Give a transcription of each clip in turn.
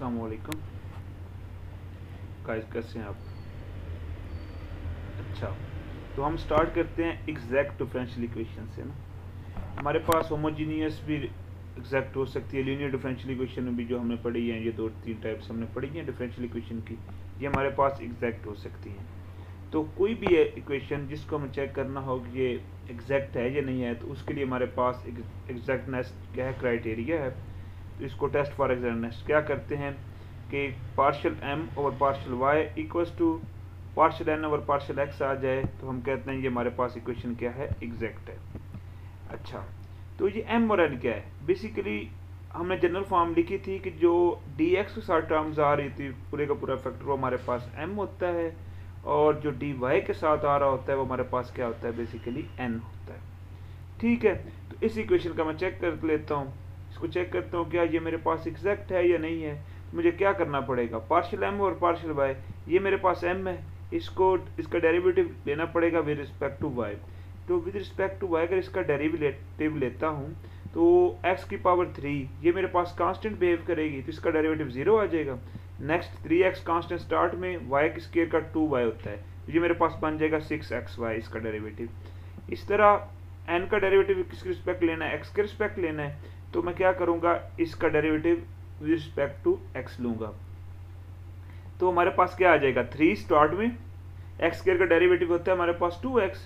अस्सलाम वालेकुम गाइस, कैसे हैं आप? अच्छा, तो हम स्टार्ट करते हैं एग्जैक्ट डिफरेंशियल इक्वेशन से ना। हमारे पास होमोजीनियस भी एग्जैक्ट हो सकती है, लीनियर डिफरेंशियल इक्वेशन में भी जो हमने पढ़ी है, ये 2-3 टाइप्स हमने पढ़ी हैं डिफरेंशियल इक्वेशन की, ये हमारे पास एग्जैक्ट हो सकती हैं। तो कोई भी इक्वेशन जिसको हमें चेक करना हो कि ये एग्जैक्ट है या नहीं है, तो उसके लिए हमारे पास एग्जैक्टनेस क्या है, क्राइटेरिया है। तो इसको टेस्ट फॉर एग्जैक्टनेस क्या करते हैं कि partial M over partial Y equals to partial N over partial X आ जाए, तो हम कहते हैं ये हमारे पास इक्वेशन क्या है, एग्जैक्ट है। अच्छा, तो ये एम और एन क्या है? बेसिकली हमने जनरल फॉर्म लिखी थी कि जो डी एक्स के साथ टर्म्स आ रही थी, पूरे का पूरा फैक्टर वो हमारे पास एम होता है, और जो डी वाई के साथ आ रहा होता है वो हमारे पास क्या होता है, बेसिकली एन होता है। ठीक है, तो इस इक्वेशन का मैं चेक कर लेता हूँ, इसको चेक करता हूँ क्या ये मेरे पास एग्जैक्ट है या नहीं है। तो मुझे क्या करना पड़ेगा, पार्शियल एम और पार्शियल वाई, ये मेरे पास एम है, इसका डेरिवेटिव लेना पड़ेगा विद रिस्पेक्ट टू वाई। तो विद रिस्पेक्ट टू वाई अगर इसका डेरिवेटिव लेता हूँ तो x की पावर 3 ये मेरे पास कांस्टेंट बिहेव करेगी, तो इसका डेरिवेटिव 0 आ जाएगा। नेक्स्ट 3x कांस्टेंट स्टार्ट में y की स्क्वायर का 2y होता है, तो ये मेरे पास बन जाएगा 6xy इसका डेरिवेटिव। इस तरह n का डेरिवेटिव किसके रिस्पेक्ट लेना है, x के रिस्पेक्ट लेना है, तो मैं क्या करूँगा, इसका derivative with respect to x लूँगा। तो हमारे पास क्या आ जाएगा, 3 स्टार्ट में, एक्स स्क्वायर का डेरिवेटिव होता है हमारे पास 2x,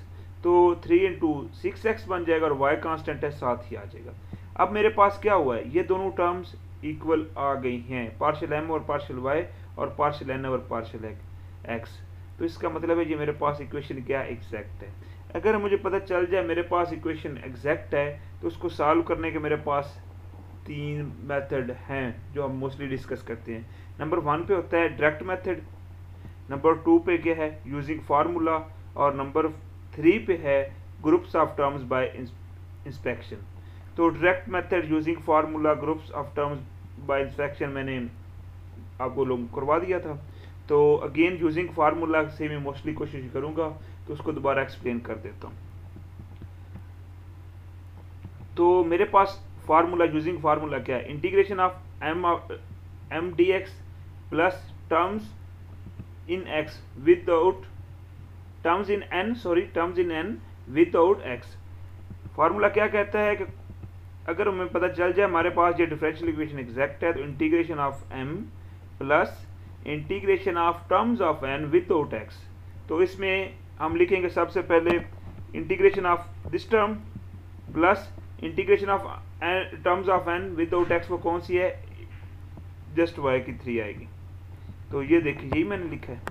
तो 3 इंटू 6x बन जाएगा, और y कांस्टेंट है, साथ ही आ जाएगा। अब मेरे पास क्या हुआ है, ये दोनों टर्म्स इक्वल आ गई हैं, पार्शियल एम और पार्शियल y और पार्शियल एन और पार्शियल x। तो इसका मतलब है ये मेरे पास इक्वेशन क्या एग्जैक्ट है। अगर मुझे पता चल जाए मेरे पास इक्वेशन एग्जैक्ट है, तो उसको सॉल्व करने के मेरे पास 3 मेथड हैं जो हम मोस्टली डिस्कस करते हैं। नंबर 1 पे होता है डायरेक्ट मेथड, नंबर 2 पे क्या है, यूजिंग फार्मूला, और नंबर 3 पे है groups of terms by inspection. तो direct method, using formula, groups of terms by inspection मैंने आपको लोग करवा दिया था। तो अगेन यूजिंग फार्मूला से मैं मोस्टली कोशिश करूंगा, तो उसको दोबारा एक्सप्लेन कर देता हूँ। तो मेरे पास फार्मूला, यूजिंग फार्मूला क्या है, integration of M D x plus terms in x without terms in n without x। Formula क्या कहता है कि अगर हमें पता चल जाए हमारे पास ये डिफरेंशियल इक्वेशन एग्जैक्ट है, तो integration of m plus integration of terms of n without x। तो इसमें हम लिखेंगे सबसे पहले integration of this term plus integration of terms of n without x, वो कौन सी है, जस्ट y की 3 आएगी। तो ये देखिए यही मैंने लिखा है,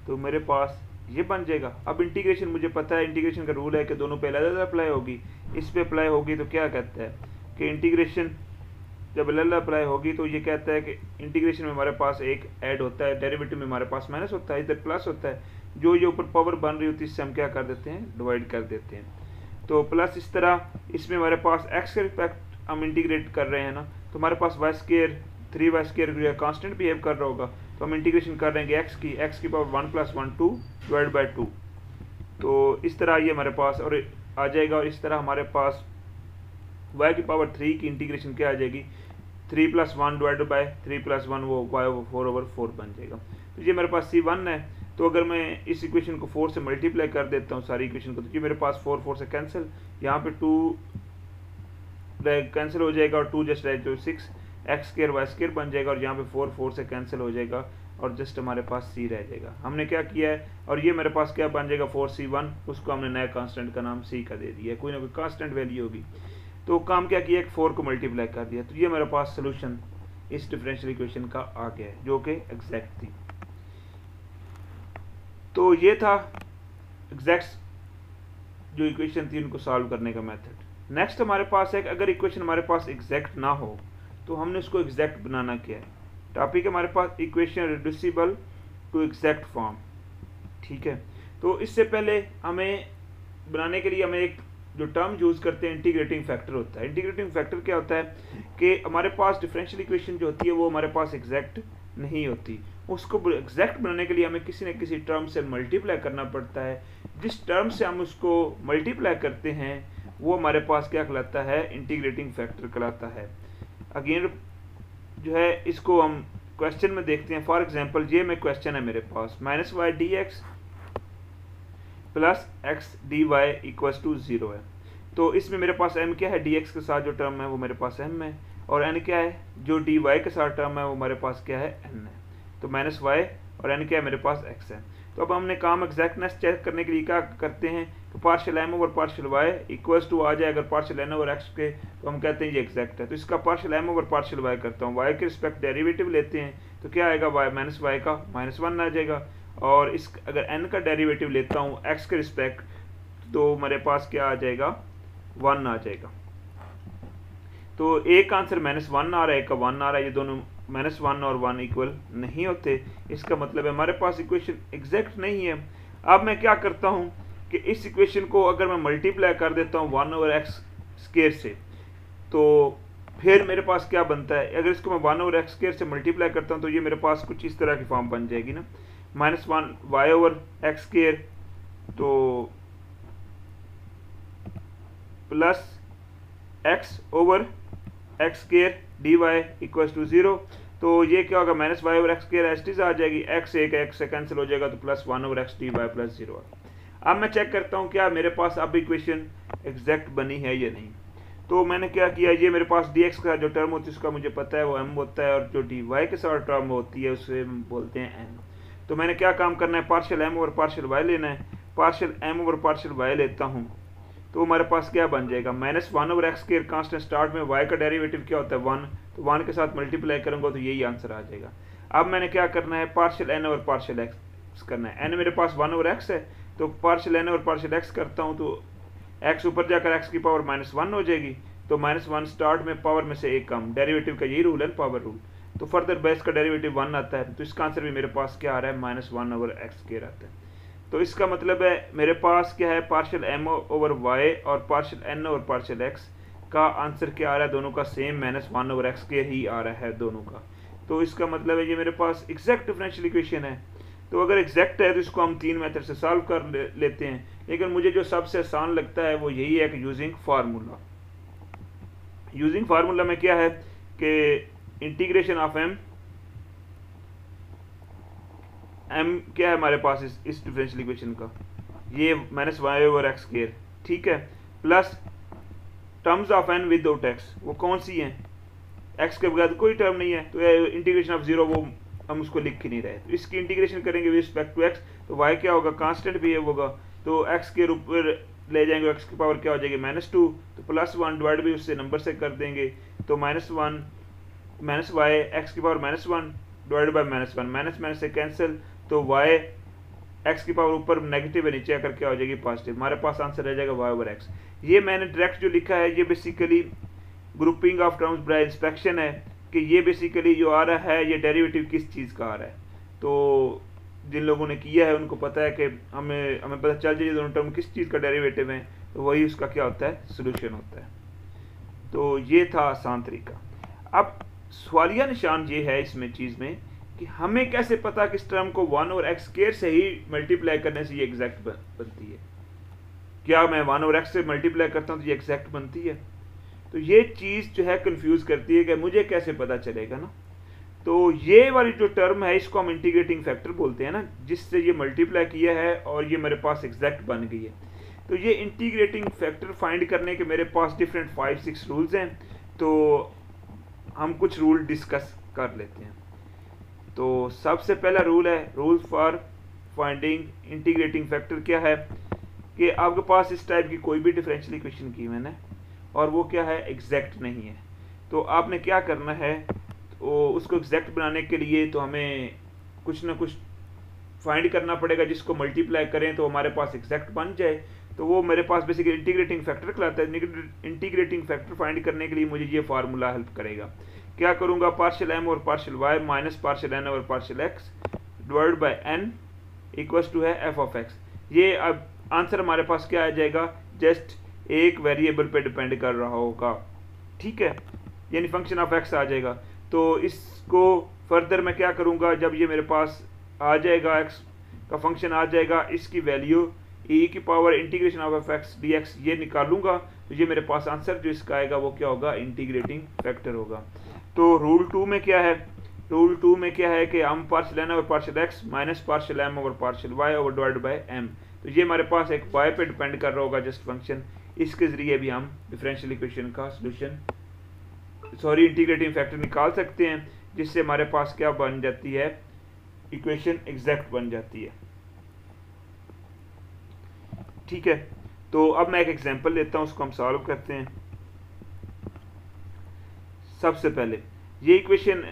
तो मेरे पास ये बन जाएगा। अब इंटीग्रेशन मुझे पता है, इंटीग्रेशन का रूल है कि दोनों पे अलग अलग अप्लाई होगी। इस पे अप्लाई होगी तो क्या कहता है कि इंटीग्रेशन जब अलग अलग अप्लाई होगी, तो ये कहता है कि इंटीग्रेशन में हमारे पास एक ऐड होता है, डेरिवेटिव में हमारे पास माइनस होता है, इधर प्लस होता है, जो ये ऊपर पावर बन रही होती है इससे हम क्या कर देते हैं, डिवाइड कर देते हैं। तो प्लस इस तरह इसमें हमारे पास एक्स के रिस्पेक्ट हम इंटीग्रेट कर रहे हैं ना, तो हमारे पास y square 3y square constant behave कर रहा होगा, तो हम इंटीग्रेशन कर रहेंगे x की पावर 1 + 1 2 डिवाइड बाई 2। तो इस तरह ये हमारे पास और आ जाएगा, और इस तरह हमारे पास y की पावर 3 की इंटीग्रेशन क्या आ जाएगी, 3 + 1 डिवाइड बाई 3 + 1 वो y/4/4 बन जाएगा। तो ये मेरे पास C1 है। तो अगर मैं इस इक्वेशन को 4 से मल्टीप्लाई कर देता हूँ सारी इक्वेशन को, तो ये मेरे पास 4 से कैंसिल, यहाँ पे 2 कैंसिल हो जाएगा, और 2 जस्ट रह जो 6 एक्स स्क्वायर वाई स्क्वायर बन जाएगा, और यहाँ पे 4 से कैंसिल हो जाएगा, और जस्ट हमारे पास c रह जाएगा। हमने क्या किया है, और ये मेरे पास क्या बन जाएगा 4c1, उसको हमने नया कांस्टेंट का नाम c का दे दिया है, कोई ना कोई कांस्टेंट वैल्यू होगी। तो काम क्या किया, 4 को मल्टीप्लाई कर दिया, तो ये मेरे पास सोल्यूशन इस डिफरेंशियल इक्वेशन का आ गया है, जो कि एग्जैक्ट थी। तो ये था एग्जैक्ट जो इक्वेशन थी उनको सॉल्व करने का मेथड। नेक्स्ट हमारे पास है कि अगर इक्वेशन हमारे पास एग्जैक्ट ना हो, तो हमने उसको एग्जैक्ट बनाना क्या है। टॉपिक हमारे पास equation reducible to exact form, ठीक है। तो इससे पहले हमें बनाने के लिए हमें एक जो टर्म यूज़ करते हैं इंटीग्रेटिंग फैक्टर होता है। इंटीग्रेटिंग फैक्टर क्या होता है कि हमारे पास डिफरेंशियल इक्वेशन जो होती है वो हमारे पास एग्जैक्ट नहीं होती, उसको एग्जैक्ट बनाने के लिए हमें किसी न किसी टर्म से मल्टीप्लाई करना पड़ता है। जिस टर्म से हम उसको मल्टीप्लाई करते हैं वो हमारे पास क्या कहलाता है, इंटीग्रेटिंग फैक्टर कहलाता है। अगेन जो है इसको हम क्वेश्चन में देखते हैं। फॉर एग्जांपल ये में क्वेश्चन है मेरे पास minus y d x plus x D Y equals to 0 है। तो इसमें मेरे पास m क्या है, dx के साथ जो टर्म है वो मेरे पास m है, और n क्या है, जो dy के साथ टर्म है वो मेरे पास क्या है, n है। तो माइनस y और n क्या है, मेरे पास x है। तो अब हमने काम एग्जैक्टनेस चेक करने के लिए क्या करते हैं कि partial m over partial y equals to आ जाए अगर पार्शियल n ओवर x के, तो हम कहते हैं ये एग्जैक्ट है। तो इसका partial m over partial y करता हूँ, y के रिस्पेक्ट डेरिवेटिव लेते हैं तो क्या आएगा, y माइनस y का -1 आ जाएगा, और इस अगर n का डेरिवेटिव लेता हूँ x के रिस्पेक्ट तो मेरे पास क्या आ जाएगा, 1 आ जाएगा। तो एक आंसर -1 आ रहा है, एक का 1 आ रहा है, ये दोनों -1 और 1 इक्वल नहीं होते। इसका मतलब है हमारे पास इक्वेशन एग्जैक्ट नहीं है। अब मैं क्या करता हूँ कि इस इक्वेशन को अगर मैं मल्टीप्लाई कर देता हूँ 1 ओवर एक्स स्क्वायर से, तो फिर मेरे पास क्या बनता है, अगर इसको मैं 1 ओवर एक्स स्क्वायर से मल्टीप्लाई करता हूँ तो ये मेरे पास कुछ इस तरह की फॉर्म बन जाएगी ना, -1 वाई ओवर एक्स स्क्वायर तो plus X over X square D Y equals to 0। तो ये क्या होगा, minus Y over X square S T से आ जाएगी, एक्स एक एक्स से कैंसिल हो जाएगा तो plus 1 over X D Y plus 0। अब मैं चेक करता हूँ क्या मेरे पास अब इक्वेशन एग्जैक्ट बनी है या नहीं। तो मैंने क्या किया, ये मेरे पास डी एक्स का जो टर्म होती है उसका मुझे पता है वो m होता है, और जो डी वाई के साथ टर्म होती है उसे हम बोलते हैं n। तो मैंने क्या काम करना है, partial m over partial y लेना है। Partial m over partial y लेता हूँ तो हमारे पास क्या बन जाएगा, -1 over X square constant start में y का डेरिवेटिव क्या होता है 1, तो 1 के साथ मल्टीप्लाई करूंगा तो यही आंसर आ जाएगा। अब मैंने क्या करना है, partial n over partial x करना है। n मेरे पास 1 ओवर x है, तो partial n over partial x करता हूँ तो x ऊपर जाकर x की पावर -1 हो जाएगी, तो -1 स्टार्ट में पावर में से एक कम, डेरिवेटिव का यही रूल है, पावर रूल। तो फर्दर बेस का डेरिवेटिव 1 आता है, तो इसका आंसर भी मेरे पास क्या आ रहा है, -1 ओवर एक्स स्क्वायर आता है। तो इसका मतलब है मेरे पास क्या है, पार्शियल m ओवर y और partial n over partial x का आंसर क्या आ रहा है, दोनों का सेम -1 ओवर एक्स स्क्वायर ही आ रहा है दोनों का। तो इसका मतलब है ये मेरे पास एग्जैक्ट डिफरेंशियल इक्वेशन है। तो अगर एग्जैक्ट है तो इसको हम 3 मेथड से सॉल्व कर लेते हैं, लेकिन मुझे जो सबसे आसान लगता है वो यही है कि यूजिंग फार्मूला। यूजिंग फार्मूला में क्या है कि इंटीग्रेशन ऑफ m क्या है हमारे पास इस डिफरेंशियल इक्वेशन का, ये -y ओवर एक्स स्क्वायर, ठीक है, plus terms of n without x, वो कौन सी हैं, x के बगैर कोई टर्म नहीं है, तो इंटीग्रेशन ऑफ 0 वो हम उसको लिख ही नहीं रहे। तो इसकी इंटीग्रेशन करेंगे विद रिस्पेक्ट टू x, तो y क्या होगा, कांस्टेंट भी है होगा, तो x के ऊपर ले जाएंगे, x की पावर क्या हो जाएगी -2, तो +1 डिवाइड भी उससे नंबर से कर देंगे, तो -1 -y x की पावर -1 डिवाइड बाय -1, माइनस से कैंसिल, तो y x की पावर ऊपर नेगेटिव है, नीचे आकर क्या हो जाएगी पॉजिटिव। हमारे पास आंसर रह जाएगा y ओवर x। ये मैंने डायरेक्ट जो लिखा है ये basically grouping of terms by inspection है, कि ये बेसिकली जो आ रहा है ये डेरिवेटिव किस चीज़ का आ रहा है। तो जिन लोगों ने किया है उनको पता है कि हमें पता चल जाए दोनों टर्म किस चीज़ का डेरिवेटिव है, तो वही उसका क्या होता है, सोल्यूशन होता है। तो ये था आसान तरीका। अब सवालिया निशान ये है इसमें चीज़ में कि हमें कैसे पता कि इस टर्म को 1 ओवर एक्स स्क्वायर से ही मल्टीप्लाई करने से ये एग्जैक्ट बनती है। क्या मैं 1 ओवर एक्स से मल्टीप्लाई करता हूँ तो ये एग्जैक्ट बनती है। तो ये चीज़ जो है कंफ्यूज करती है कि मुझे कैसे पता चलेगा ना। तो ये वाली जो टर्म है इसको हम इंटीग्रेटिंग फैक्टर बोलते हैं ना, जिससे ये मल्टीप्लाई किया है और ये मेरे पास एग्जैक्ट बन गई है। तो ये इंटीग्रेटिंग फैक्टर फाइंड करने के मेरे पास डिफरेंट 5-6 रूल्स हैं, तो हम कुछ रूल डिस्कस कर लेते हैं। तो सबसे पहला रूल है, rule for finding integrating factor क्या है, कि आपके पास इस टाइप की कोई भी डिफरेंशियल इक्वेशन की मैंने और वो क्या है, एग्जैक्ट नहीं है, तो आपने क्या करना है, तो उसको एग्जैक्ट बनाने के लिए तो हमें कुछ ना कुछ फाइंड करना पड़ेगा जिसको मल्टीप्लाई करें तो हमारे पास एग्जैक्ट बन जाए। तो वो मेरे पास बेसिकली इंटीग्रेटिंग फैक्टर कहलाता है। इंटीग्रेटिंग फैक्टर फाइंड करने के लिए मुझे ये फार्मूला हेल्प करेगा। क्या करूँगा, पार्शियल m और partial y minus partial n और partial x divide by n equals to है f ऑफ x। ये अब आंसर हमारे पास क्या आ जाएगा, जस्ट एक वेरिएबल पे डिपेंड कर रहा होगा, ठीक है, यानी फंक्शन ऑफ x आ जाएगा। तो इसको फर्दर मैं क्या करूँगा, जब ये मेरे पास आ जाएगा x का फंक्शन आ जाएगा, इसकी वैल्यू e की power integration of f x dx ये निकालूंगा, तो ये मेरे पास आंसर जो इसका आएगा वो क्या होगा, इंटीग्रेटिंग फैक्टर होगा। तो रूल 2 में क्या है, रूल 2 में क्या है कि हम partial N over partial X minus partial M over partial Y over divide by M, तो ये हमारे पास एक वाई पे डिपेंड कर रहा होगा जस्ट फंक्शन, इसके जरिए भी हम डिफरेंशियल इक्वेशन का सोल्यूशन इंटीग्रेटिंग फैक्टर निकाल सकते हैं, जिससे हमारे पास क्या बन जाती है, इक्वेशन एग्जैक्ट बन जाती है। ठीक है, तो अब मैं एक एग्जांपल लेता हूं, उसको हम सॉल्व करते हैं। सबसे पहले ये एक इक्वेशन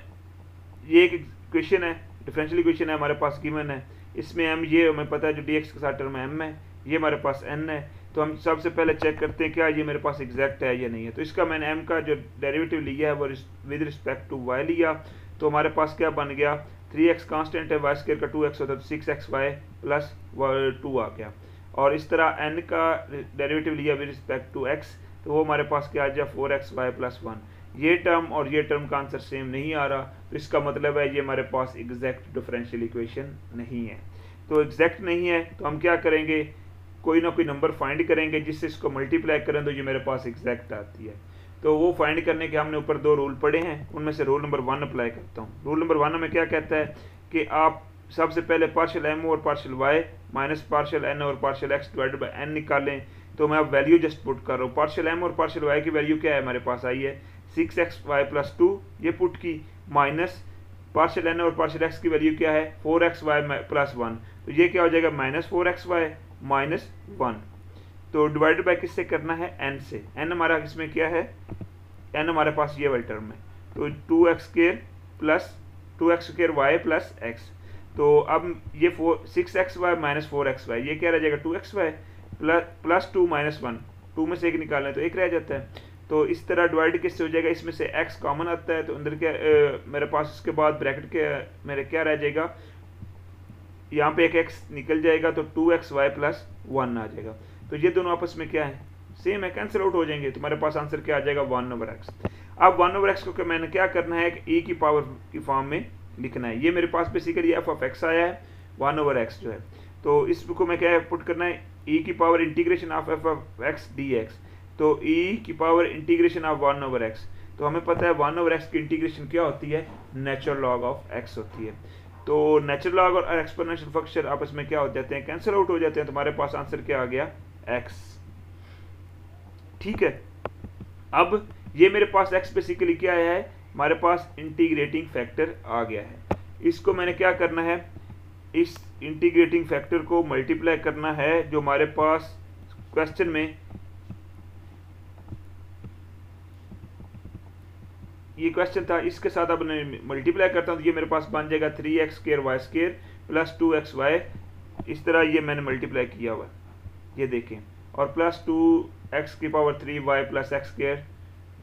है, डिफरेंशियल इक्वेशन है, हमारे पास गिवन है, इसमें हम ये हमें पता है जो dx के साथ टर्म m है, ये हमारे पास n है, तो हम सबसे पहले चेक करते हैं क्या ये मेरे पास एग्जैक्ट है या नहीं है। तो इसका मैंने m का जो डेरिवेटिव लिया है वो विद रिस्पेक्ट टू y लिया, तो हमारे पास क्या बन गया, 3x कांस्टेंट है, y स्क्वायर का 2x होता है तो 6xy प्लस 2 आ गया, और इस तरह n का डेरिवेटिव लिया विद रिस्पेक्ट टू x, तो वो हमारे पास क्या आ जाए 4xy प्लस 1। ये टर्म और ये टर्म का आंसर सेम नहीं आ रहा, तो इसका मतलब है ये हमारे पास एग्जैक्ट डिफरेंशियल इक्वेशन नहीं है। तो एग्जैक्ट नहीं है तो हम क्या करेंगे, कोई ना कोई नंबर फाइंड करेंगे जिससे इसको मल्टीप्लाई करें तो ये मेरे पास एग्जैक्ट आती है। तो वो फाइंड करने के हमने ऊपर 2 रूल पढ़े हैं, उनमें से रूल नंबर 1 अप्लाई करता हूँ। रूल नंबर 1 में क्या कहता है कि आप सबसे पहले partial M over partial Y minus partial N over partial X divided by N निकालें। तो मैं अब वैल्यू जस्ट पुट कर रहा हूँ, पार्शियल एम और पार्शियल वाई की वैल्यू क्या है, हमारे पास आई है 6xy प्लस 2, ये पुट की, माइनस पार्शियल एन और पार्शियल एक्स की वैल्यू क्या है 4xy प्लस 1, तो ये क्या हो जाएगा माइनस 4xy माइनस 1, तो डिवाइडेड बाय किससे करना है, n से। n हमारा इसमें क्या है, n हमारे पास ये वाली टर्म है, तो 2x square plus 2x square y plus x, तो अब ये 6xy माइनस 4xy, ये क्या रह जाएगा 2xy प्लस 2 माइनस 1, 2 में से एक निकालना है तो एक रह जाता है, तो इस तरह डिवाइड किससे हो जाएगा, इसमें से x कॉमन आता है, तो अंदर क्या मेरे पास उसके बाद ब्रैकेट के मेरे क्या रह जाएगा, यहाँ पे एक x निकल जाएगा तो 2xy प्लस 1 आ जाएगा, तो ये दोनों आपस में क्या है, सेम है, कैंसिल आउट हो जाएंगे, तो हमारे पास आंसर क्या आ जाएगा 1/x। अब 1/x को मैंने क्या करना है, e की पावर की फॉर्म में लिखना है। ये मेरे पास बेसिकली f(x) आया है 1/x जो है, तो इसको मैं क्या पुट करना है, e की power integration of f(x) dx, तो e की पावर इंटीग्रेशन ऑफ 1/x, तो हमें पता है 1/x की इंटीग्रेशन क्या होती है, नेचुरल लॉग ऑफ x होती है, तो नेचुरल लॉग और एक्सपोनेंशियल फंक्शन आपस में क्या हो जाते हैं, कैंसिल आउट हो जाते हैं, तो हमारे पास आंसर क्या आ गया, x। ठीक है, अब ये मेरे पास x बेसिकली क्या है, हमारे पास इंटीग्रेटिंग फैक्टर आ गया है, इसको मैंने क्या करना है, इस इंटीग्रेटिंग फैक्टर को मल्टीप्लाई करना है, जो हमारे पास क्वेश्चन में ये क्वेश्चन था, इसके साथ अब मैं मल्टीप्लाई करता हूँ तो ये मेरे पास बन जाएगा 3x square Y square plus 2xy, इस तरह ये मैंने मल्टीप्लाई किया हुआ, ये देखें, और प्लस 2x की power 3y plus x square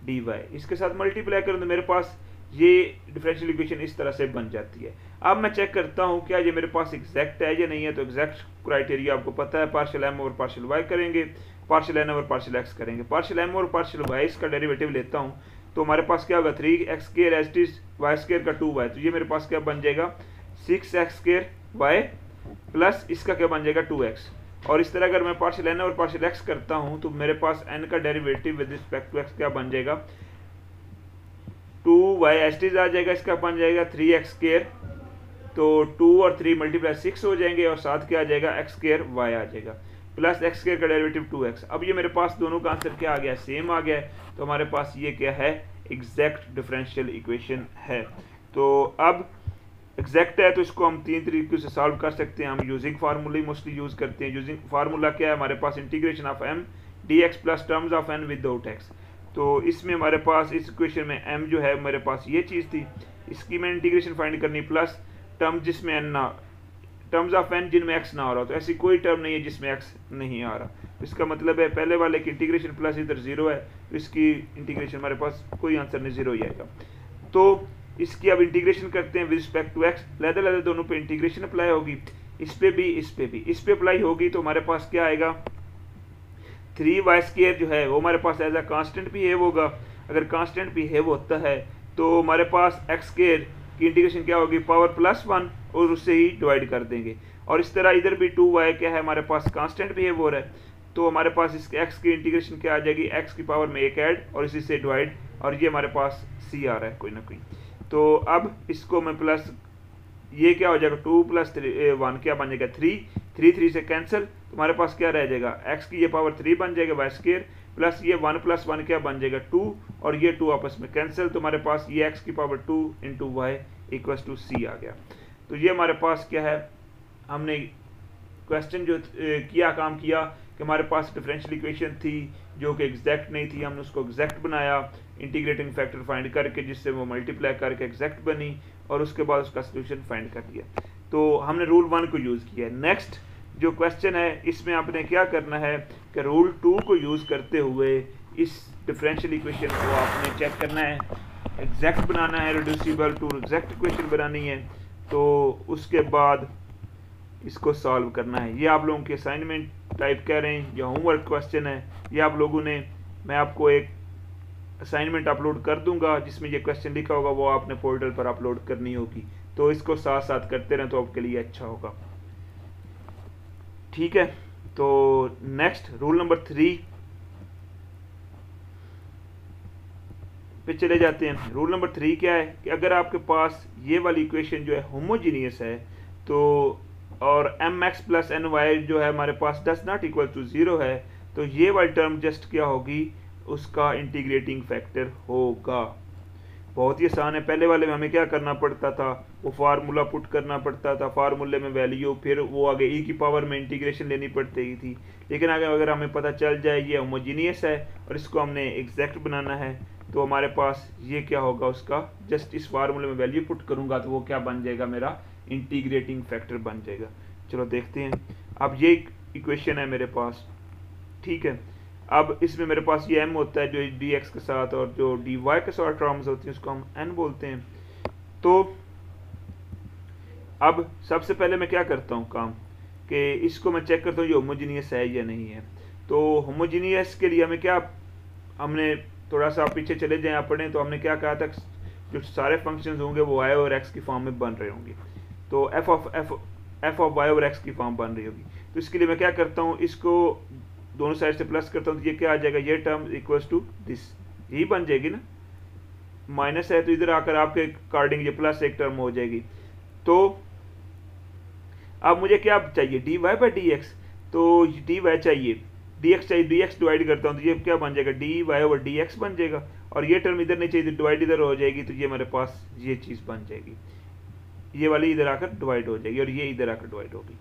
dy, इसके साथ मल्टीप्लाई करूँ तो मेरे पास ये डिफरेंशियल इक्वेशन इस तरह से बन जाती है। अब मैं चेक करता हूँ क्या ये मेरे पास एग्जैक्ट है या नहीं है, तो एग्जैक्ट क्राइटेरिया आपको पता है, partial M over partial y करेंगे, partial N over partial x करेंगे, partial M over partial y इसका डेरिवेटिव लेता हूँ, तो हमारे पास क्या होगा 3x square as it is y square का 2y, तो ये मेरे पास क्या बन जाएगा 6x स्क्वायर वाई प्लस इसका क्या बन जाएगा 2x, और इस तरह अगर मैं पार्शियल एन और पार्शियल एक्स करता हूँ तो मेरे पास n का derivative with respect to x क्या बन जाएगा 2y एज इट इज आ जाएगा, इसका बन जाएगा 3x स्क्वायर, तो 2 और 3 मल्टीप्लाई 6 हो जाएंगे, और साथ क्या आ जाएगा x स्क्वायर y आ जाएगा, प्लस x स्क्वायर का डेरिवेटिव 2x। अब ये मेरे पास दोनों का आंसर क्या आ गया, सेम आ गया है, तो हमारे पास ये क्या है, एग्जैक्ट डिफरेंशियल इक्वेशन है। तो अब एग्जैक्ट है तो इसको हम 3 तरीकों से सॉल्व कर सकते हैं, हम यूजिंग फार्मूला मोस्टली यूज करते हैं। यूजिंग फार्मूला क्या है, हमारे पास integration of m dx plus terms of n without x, तो इसमें हमारे पास इस इक्वेशन में m जो है मेरे पास ये चीज़ थी, इसकी मैं इंटीग्रेशन फाइंड करनी, प्लस टर्म जिसमें n ना, टर्म्स ऑफ n जिनमें x ना आ रहा, तो ऐसी कोई टर्म नहीं है जिसमें x नहीं आ रहा, तो इसका मतलब है पहले वाले की इंटीग्रेशन प्लस इधर 0 है, तो इसकी इंटीग्रेशन हमारे पास कोई आंसर नहीं, 0 ही आएगा। तो इसकी अब इंटीग्रेशन करते हैं विद रिस्पेक्ट टू x, लहदा लहदा दोनों पे इंटीग्रेशन अप्लाई होगी, इस पे भी इस पे भी, इस पे अप्लाई होगी, तो हमारे पास क्या आएगा 3y स्क्वायर जो है वो हमारे पास एज अ कांस्टेंट बिहेव होगा, अगर कांस्टेंट बिहेव होता है तो हमारे पास x स्क्वायर की इंटीग्रेशन क्या होगी पावर प्लस 1, और उससे ही डिवाइड कर देंगे, और इस तरह इधर भी 2y क्या है हमारे पास कांस्टेंट बिहेव हो रहा है, तो हमारे पास इस x की इंटीग्रेशन क्या आ जाएगी, x की पावर में 1 ऐड और इसी से डिवाइड, और ये हमारे पास c आ रहा है कोई ना कोई। तो अब इसको मैं प्लस, ये क्या हो जाएगा 2 प्लस 1 क्या बन जाएगा 3, 3 से कैंसिल, तो हमारे पास क्या रह जाएगा x की ये पावर 3 बन जाएगा वाई स्क्वायर, प्लस ये 1 प्लस 1 क्या बन जाएगा 2, और ये 2 आपस में कैंसिल, तो हमारे पास ये x की power 2 into y equals to c आ गया। तो ये हमारे पास क्या है, हमने क्वेश्चन जो काम किया कि हमारे पास डिफरेंशियल इक्वेशन थी जो कि एग्जैक्ट नहीं थी, हमने उसको एग्जैक्ट बनाया इंटीग्रेटिंग फैक्टर फाइंड करके, जिससे वो मल्टीप्लाई करके एग्जैक्ट बनी, और उसके बाद उसका सोल्यूशन फाइंड कर लिया। तो हमने रूल 1 को यूज़ किया। नेक्स्ट जो क्वेश्चन है इसमें आपने क्या करना है कि रूल 2 को यूज़ करते हुए इस डिफरेंशियल इक्वेशन को आपने चेक करना है, एग्जैक्ट बनाना है, रिड्यूसिबल टू एग्जैक्ट इक्वेशन बनानी है, तो उसके बाद इसको सॉल्व करना है। ये आप लोगों के असाइनमेंट टाइप कह रहे हैं या होमवर्क क्वेश्चन है, ये आप लोगों ने, मैं आपको एक असाइनमेंट अपलोड कर दूंगा जिसमें ये क्वेश्चन लिखा होगा, वो आपने पोर्टल पर अपलोड करनी होगी, तो इसको साथ साथ करते रहें तो आपके लिए अच्छा होगा। ठीक है, तो नेक्स्ट रूल नंबर 3 पे चले जाते हैं। रूल नंबर 3 क्या है कि अगर आपके पास ये वाली इक्वेशन जो है होमोजीनियस है, तो और m x plus n y जो है हमारे पास डज नॉट इक्वल टू 0 है, तो ये वाली टर्म जस्ट क्या होगी, उसका इंटीग्रेटिंग फैक्टर होगा। बहुत ही आसान है। पहले वाले में हमें क्या करना पड़ता था, वो फार्मूला पुट करना पड़ता था, फार्मूले में वैल्यू, फिर वो आगे ई की पावर में इंटीग्रेशन लेनी पड़ती थी। लेकिन अगर हमें पता चल जाए ये होमोजीनियस है और इसको हमने एग्जैक्ट बनाना है, तो हमारे पास ये क्या होगा, उसका जस्ट इस फार्मूले में वैल्यू पुट करूंगा तो वो क्या बन जाएगा, मेरा इंटीग्रेटिंग फैक्टर बन जाएगा। चलो देखते हैं। अब ये इक्वेशन है मेरे पास, ठीक है। अब इसमें मेरे पास ये m होता है जो dx के साथ, और जो dy के साथ टर्म्स होती हैं उसको हम n बोलते हैं। तो अब सबसे पहले मैं क्या करता हूँ काम कि इसको मैं चेक करता हूँ ये होमोजीनियस है या नहीं है। तो होमोजीनियस के लिए हमें क्या, हमने थोड़ा सा पीछे चले जाएं अपने, तो हमने क्या कहा था, जो सारे फंक्शंस होंगे वो y और x की फॉर्म में बन रहे होंगे, तो f ऑफ y और x की फॉर्म बन रही होगी। तो इसके लिए मैं क्या करता हूँ, इसको दोनों साइड से प्लस करता हूँ, तो ये क्या आ जाएगा, ये टर्म इक्वल्स टू दिस, यही बन जाएगी ना। माइनस है तो इधर आकर आपके अकॉर्डिंग ये प्लस एक टर्म हो जाएगी। तो अब मुझे क्या चाहिए, d y by d x, तो डी वाई चाहिए, डी एक्स चाहिए, डी एक्स डिवाइड करता हूँ तो ये क्या बन जाएगा, d y over d x बन जाएगा, और ये टर्म इधर नहीं चाहिए, डिवाइड इधर हो जाएगी, तो ये मेरे पास ये चीज़ बन जाएगी, ये वाली इधर आकर डिवाइड हो जाएगी और ये इधर आकर डिवाइड होगी।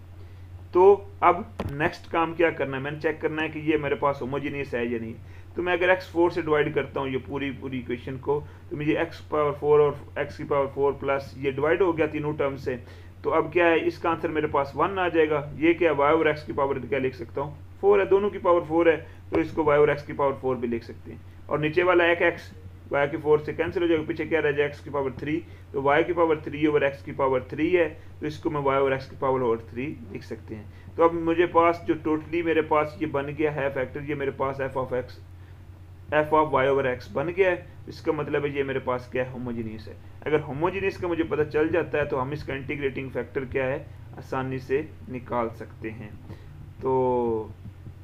तो अब नेक्स्ट काम क्या करना है, मैंने चेक करना है कि ये मेरे पास होमोजीनियस है या नहीं। तो मैं अगर x4 से डिवाइड करता हूँ ये पूरी इक्वेशन को, तो मुझे x पावर 4 और x की पावर 4 प्लस ये डिवाइड हो गया तीनों टर्म से। तो अब क्या है, इसका आंसर मेरे पास 1 आ जाएगा। ये क्या y और x की पावर क्या लिख सकता हूँ, 4 है, दोनों की पावर 4 है, तो इसको y और x की पावर 4 भी लिख सकते हैं। और नीचे वाला एक x y की 4 से कैंसिल हो जाएगा, पीछे क्या रह जाएगा x की पावर 3, तो y की पावर 3 ओवर x की पावर 3 है, तो इसको मैं y और x की पावर ओवर 3 लिख सकते हैं। तो अब मुझे पास जो टोटली मेरे पास ये बन गया है फैक्टर, ये मेरे पास f of y over x बन गया है। इसका मतलब है ये मेरे पास क्या है, होमोजीनियस है। अगर होमोजीनियस का मुझे पता चल जाता है तो हम इसका इंटीग्रेटिंग फैक्टर क्या है आसानी से निकाल सकते हैं। तो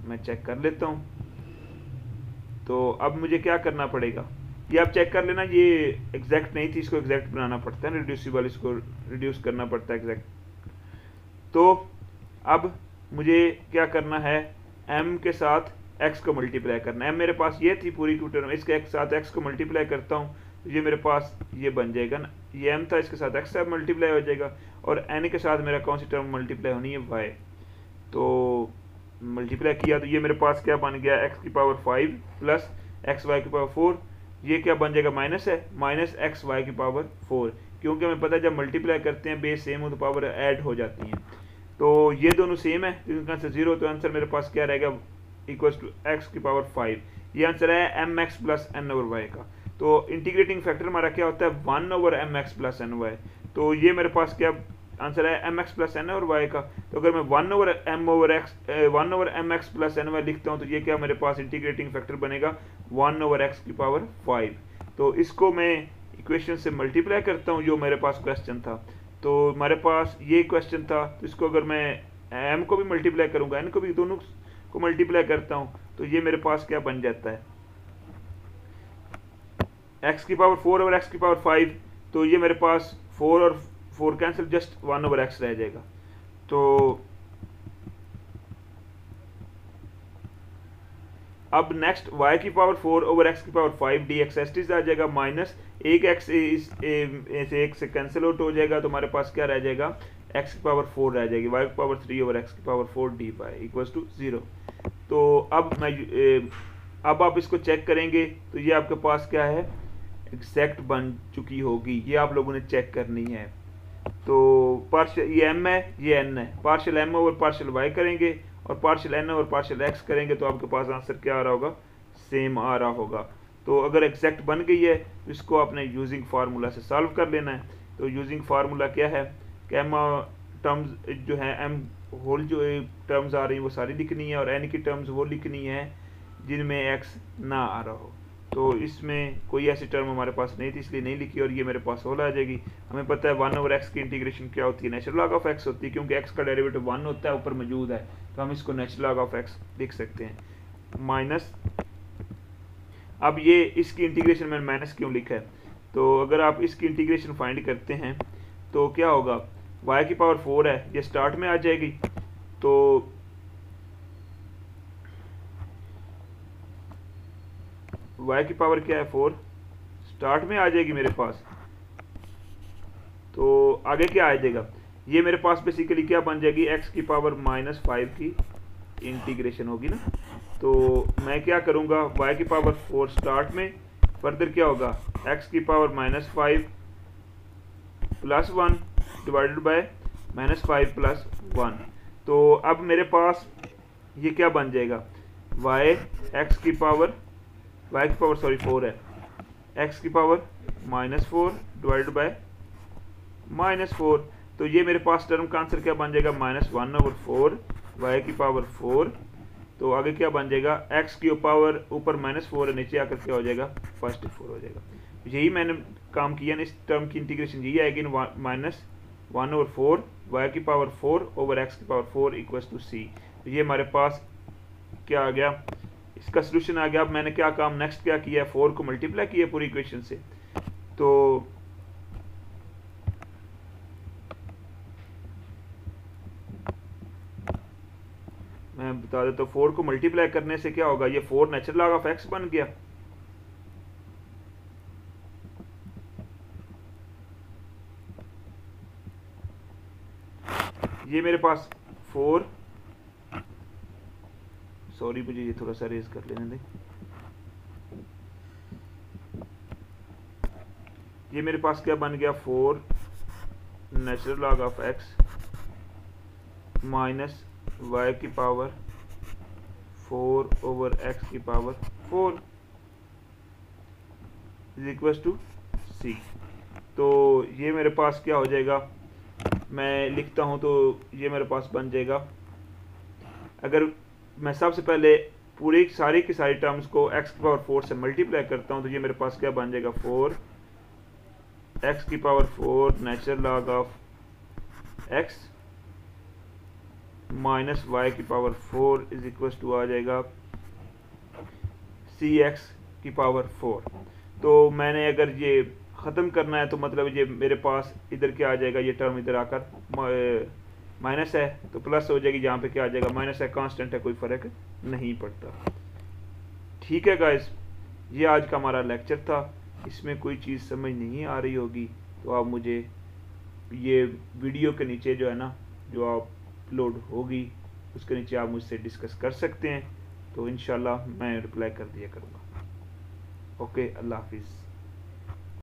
मैं चेक कर लेता हूँ। तो अब मुझे क्या करना पड़ेगा, ये आप चेक कर लेना, ये एग्जैक्ट नहीं थी, इसको एग्जैक्ट बनाना पड़ता है, रिड्यूसिबल, इसको रिड्यूस करना पड़ता है एग्जैक्ट। तो अब मुझे क्या करना है, m के साथ x को मल्टीप्लाई करना है। m मेरे पास ये थी पूरी की टर्म, इसके साथ x को मल्टीप्लाई करता हूँ तो ये मेरे पास ये बन जाएगा ना, ये m था, इसके साथ x साथ मल्टीप्लाई हो जाएगा, और n के साथ मेरा कौन सी टर्म मल्टीप्लाई होनी है, y। तो मल्टीप्लाई किया तो ये मेरे पास क्या बन गया, x की पावर 5 प्लस एक्स वाई की पावर 4, ये क्या बन जाएगा, माइनस है, माइनस एक्स वाई की पावर 4, क्योंकि हमें पता है जब मल्टीप्लाई करते हैं बेस सेम हो तो पावर ऐड हो जाती हैं। तो ये दोनों सेम है, तो इनका आंसर 0, तो आंसर मेरे पास क्या रहेगा, इक्वल्स टू एक्स की पावर 5। ये आंसर है m x plus n over y का। तो इंटीग्रेटिंग फैक्टर हमारा क्या होता है, 1 over m x plus n y. तो ये मेरे पास क्या आंसर है, m x plus n over y का। तो अगर मैं 1 over m x plus n y लिखता हूँ तो ये क्या मेरे पास इंटीग्रेटिंग फैक्टर बनेगा 1 ओवर एक्स की पावर 5। तो इसको मैं इक्वेशन से मल्टीप्लाई करता हूँ, जो मेरे पास क्वेश्चन था। तो हमारे पास ये क्वेश्चन था, तो इसको अगर मैं m को भी मल्टीप्लाई करूंगा, n को भी, दोनों को मल्टीप्लाई करता हूँ तो ये मेरे पास क्या बन जाता है, x की पावर 4 ओवर x की पावर 5, तो ये मेरे पास 4 और 4 कैंसिल, जस्ट 1 ओवर x रह जाएगा। तो अब नेक्स्ट y की पावर 4 ओवर x की पावर 5 dx एस्टिस आ जाएगा, माइनस एक x एक से कैंसिल आउट हो जाएगा, तो हमारे पास क्या रह जाएगा, x की पावर 4 रह जाएगी, y की पावर 3 ओवर x की पावर 4 dy इक्वल्स टू 0। तो अब आप इसको चेक करेंगे तो ये आपके पास क्या है, एग्जैक्ट बन चुकी होगी, ये आप लोगों ने चेक करनी है। तो पार्शियल ये m है, ये n है, partial m over partial y करेंगे और partial n over partial x करेंगे तो आपके पास आंसर क्या आ रहा होगा, सेम आ रहा होगा। तो अगर एग्जैक्ट बन गई है तो इसको आपने यूजिंग फार्मूला से सॉल्व कर लेना है। तो यूजिंग फार्मूला क्या है कि m टर्म्स जो है m होल जो टर्म्स आ रही हैं वो सारी लिखनी है और n की टर्म्स वो लिखनी है जिनमें x ना आ रहा हो। तो इसमें कोई ऐसी टर्म हमारे पास नहीं थी इसलिए नहीं लिखी और ये मेरे पास होल आ जाएगी। हमें पता है 1 ओवर x की इंटीग्रेशन क्या होती है, नेचुरल लॉग ऑफ x होती है, क्योंकि x का डेरिवेटिव 1 होता है ऊपर मौजूद है, तो हम इसको नेचुरल लॉग ऑफ x लिख सकते हैं माइनस। अब ये इसकी इंटीग्रेशन में माइनस क्यों लिखा है, तो अगर आप इसकी इंटीग्रेशन फाइंड करते हैं तो क्या होगा, y की पावर 4 है, ये स्टार्ट में आ जाएगी, तो y की पावर क्या है 4 स्टार्ट में आ जाएगी मेरे पास। तो आगे क्या आ जाएगा, ये मेरे पास बेसिकली क्या बन जाएगी, x की पावर -5 की इंटीग्रेशन होगी ना। तो मैं क्या करूँगा, y की पावर 4 स्टार्ट में, फर्दर क्या होगा, x की power -5 plus 1 divided by -5 plus 1। तो अब मेरे पास ये क्या बन जाएगा, x की पावर 4 है, x की पावर -4 डिवाइडेड बाय -4। तो ये मेरे पास टर्म का आंसर क्या बन जाएगा, -1 ओवर 4 y की पावर 4। तो आगे क्या बन जाएगा, x की पावर ऊपर -4 है, नीचे आकर क्या हो जाएगा, फर्स्ट 4 हो जाएगा। यही मैंने काम किया ना, इस टर्म की इंटीग्रेशन यही आएगी, -1 ओवर 4 y की पावर 4 ओवर x की पावर 4 इक्वल्स टू c। तो ये हमारे पास क्या आ गया, इसका सोल्यूशन आ गया। अब मैंने क्या काम नेक्स्ट क्या किया है, 4 को मल्टीप्लाई किया पूरी इक्वेशन से। तो मैं बता देता हूँ, 4 को मल्टीप्लाई करने से क्या होगा, ये 4 नेचुरल लॉग ऑफ x बन गया, ये मेरे पास 4, सॉरी मुझे ये थोड़ा सा रेज कर लेने दें, ये मेरे पास क्या बन गया, 4 natural log of x minus y की पावर 4 ओवर x की power 4 is equals to c। तो ये मेरे पास क्या हो जाएगा, मैं लिखता हूँ तो ये मेरे पास बन जाएगा, अगर मैं सबसे पहले पूरी सारी की सारी टर्म्स को x की पावर 4 से मल्टीप्लाई करता हूँ तो ये मेरे पास क्या बन जाएगा, 4 x की power 4 natural log of x minus y की पावर 4 इज इक्वल टू आ जाएगा cx की पावर 4। तो मैंने अगर ये ख़त्म करना है तो मतलब ये मेरे पास इधर क्या आ जाएगा, ये टर्म इधर आकर माइनस है तो प्लस हो जाएगी, जहाँ पे क्या आ जाएगा, माइनस है, कांस्टेंट है, कोई फ़र्क नहीं पड़ता। ठीक है गाइस, ये आज का हमारा लेक्चर था। इसमें कोई चीज़ समझ नहीं आ रही होगी तो आप मुझे ये वीडियो के नीचे जो है ना, जो आप अपलोड होगी उसके नीचे आप मुझसे डिस्कस कर सकते हैं, तो इंशाल्लाह मैं रिप्लाई कर दिया करूँगा। ओके, अल्लाह हाफिज़।